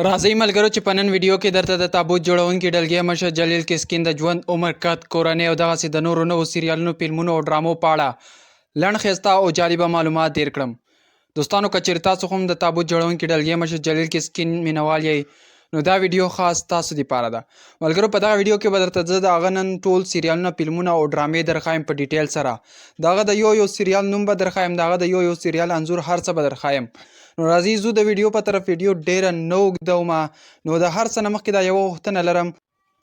راځئ ملګرو چې په نن ویډیو کې درته د تابوت جوړونکي ډلګي مشر جلیل کسکین د ژوند عمر قد کورنۍ او دغسې د نورو نوو سیریالونو فلمونو او ډرامو په اړه لنډ ښایسته او جالبه معلومات تیر کړم. دوستانو که چېرې تاسو هم د تابوت جوړونکي ډلګي مشر جلیل کسکین مینوال یې نو دا ویډیو خاص تاسو دپاره ده. ملګرو په دغه ویډیو کې به درته زه د هغه نن ټول سیریالونه فلمونه او ډرامې درښایم په ډیټیل سره. د هغه د یو سیریال نوم به درښایم، د هغه د یو سیریال انځور هر څه به درښایم. نو راځئ ځو د ویډیو په طرف. ویډیو ډیره نه اوږدومه، نو د هر څه نه مخکې دا یوه غوښتنه لرم،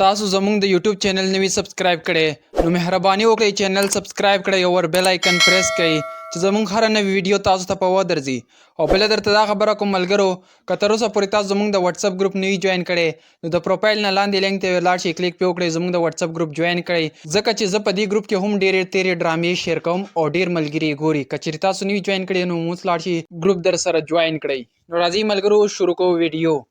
تاسو زموږ د یوټیوب چینل نوي سبسکرایب کړئ نو مهرباني وکړئ چینل سبسکرایب کړئ او ور بیل آیکن پریس کړئ چې زموږ هره نوې ویډیو تاسو ته په ودرځي. او بله درته دا خبره کوم ملګرو، که تر اوسه پورې تاسو زموږ د واتساپ ګروپ نه وي جوین کړی نو د پروفایل نه لاندې لینک ته لاړ شئ، کلیک پې وکړئ، زموږ د واتساپ ګروپ جوین کړئ، ځکه چې زه په دې ګروپ کې هم ډېرې تیرې ډرامې شیر کوم او ډېر ملګري یې ګوري. که چېرې تاسو نه وي جوین کړی نو اوس لاړ شئ ګروپ در سره جوین کړئ. نو راځئ ملګرو شروع کوو ویډیو.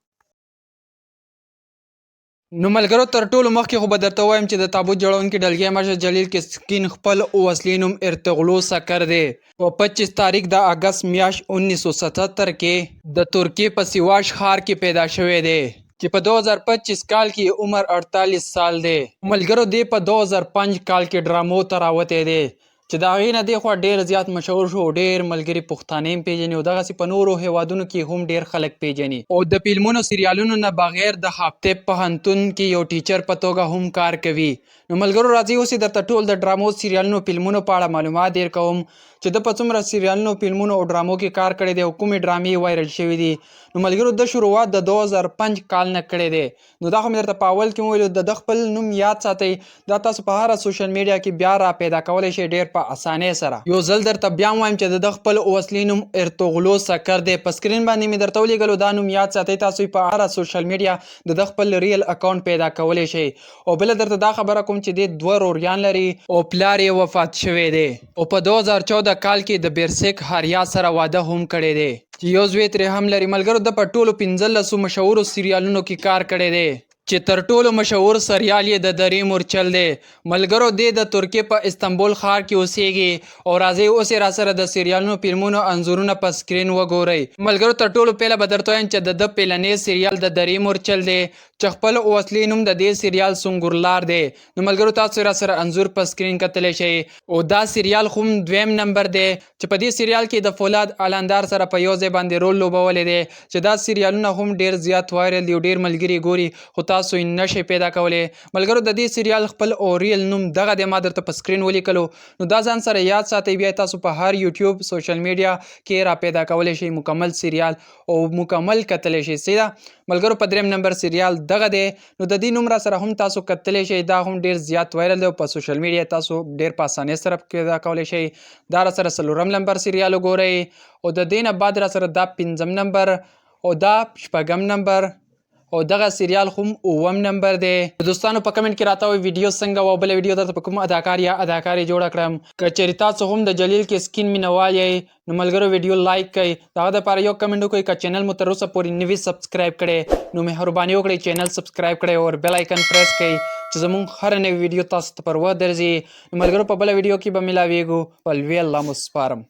نو ملګرو تر ټولو مخکې خو به درته ووایم چې د تابوت جوړونکي ډلګي مشر جلیل کسکین خپل اصلي نوم ارطغرل سکر دی. په 25 تاریخ د اګست میاشت 1977 کې د ترکیې په سیواش ښار کې پیدا شوی دی چې په 2025 کال کې عمر 48 سال دی. ملګرو دی په 2005 کال کې ډرامو ته راوتی دی چې د هغې نه دېخوا ډېر زیات مشهور شو، ډېر ملګري پښتانه هم پېژني او دغسې په نورو هېوادونو کې هم ډېر خلک پېژني. او د فلمونو سیریالونو نه بغیر د هفته پوهنتون کې یو ټیچر په توګه هم کار کوي. نو ملګرو راځئ اوس یې درته ټول د ډرامو سیریالونو فلمونو په اړه معلومات ډېر کوم چې د په څومره سیریالونو فلمونو او ډرامو کې کار کړی دی او کومې ډرامې وایرل شوي دي. نو ملګرو د شروعات د 2005 کال نه کړی دی. نو دا خو مې درته په اول کې وویلو، د خپل نوم یاد ساتئ، دا تاسو په هره سوشل میډیا کې بیا را پیدا کولی شئ ډېر په اسانۍ سره. یو ځل درته بیا هم وایم چې د خپل اصلي نوم ارطغرل سکر دی. په سکرین باندې مې درته ولیږلو، دا نوم یاد ساتئ، تاسو په هره سوشل میډیا د خپل ریل اکاونټ پیدا کولی شئ. او بله درته دا خبره کوم چې دی 2 وروریان لري او پلار یې وفات شوی دی او په 2014 کال کې د بیرسیک هاریا سره واده هم کړی دی چې یو زوی ترې هم لري. ملګرو د په ټولو 15 مشهورو سیریالونو کې کار کړی دی چې تر ټولو مشهور سریال یې د درې مورچل دی. ملګرو دی د ترکیې په استنبول ښار کې اوسیږي او راځئ اوس یې راسره د سیریالونو فلمونو انځورونه په سکرین وګورئ. ملګرو تر ټولو پیله به درته وایم چې د پیلنی سیریال د درې مورچل دی چې خپل اصلي نوم د دې سیریال سنگورلار دی. نو ملګرو تاسو راسره انځور په سکرین کتلی شئ او دا سیریال خو دویم نمبر دی چې په دې سیریال کې د فولاد علندار سره په یو ځای باندې رول لوبولی دی چې دا سیریالونه هم ډېر زیات وایرل دي او ډېر ملګري ګوري خو تاسو یې نشئ پیدا کولی. ملګرو د دې سیریال خپل اوریل نوم دغه دی، ما درته په سکرین ولیکلو. نو دا ځان سره یاد ساتئ، بیا تاسو په هر یوټیوب سوشل میډیا کې را پیدا کولی شئ مکمل سیریال او مکمل کتلی شئ. سیده ملګرو په دریم نمبر سیریال دغه دی. نو د دې نوم را سره هم تاسو کتلی شئ، دا هم ډېر زیات وایرل دی او په سوشل میډیا تاسو ډېر په اسانۍ سره پیدا کولی شئ. دا را سره 4 نمبر سیریال وګورئ او د دې نه بعد را سره دا 5 نمبر او دا 6 نمبر او دغه سیریال هم 9 نمبر دی. دوستانو په کمنټ کې راته وایئ ویډیو څنګه وه، بله ویډیو درته په کوم اداکار یا اداکارې جوړه کړم. که چېرې تاسو هم د جلیل کسکین مینوال یئ نو ملګرو ویډیو لایک کړئ، د هغه دپاره یو کمنټ وکړئ. که چینل مو تر اوسه پورې نه وي سبسکرایب کړی نو مهرباني وکړئ چینل سبسکرایب کړئ او بیل آیکن پریس کړئ چې زموږ هره نوې ویډیو تاسو ته پر ودرځي. نو ملګرو په بله ویډیو کې به ملاویږو. په لوی الله مو سپارم.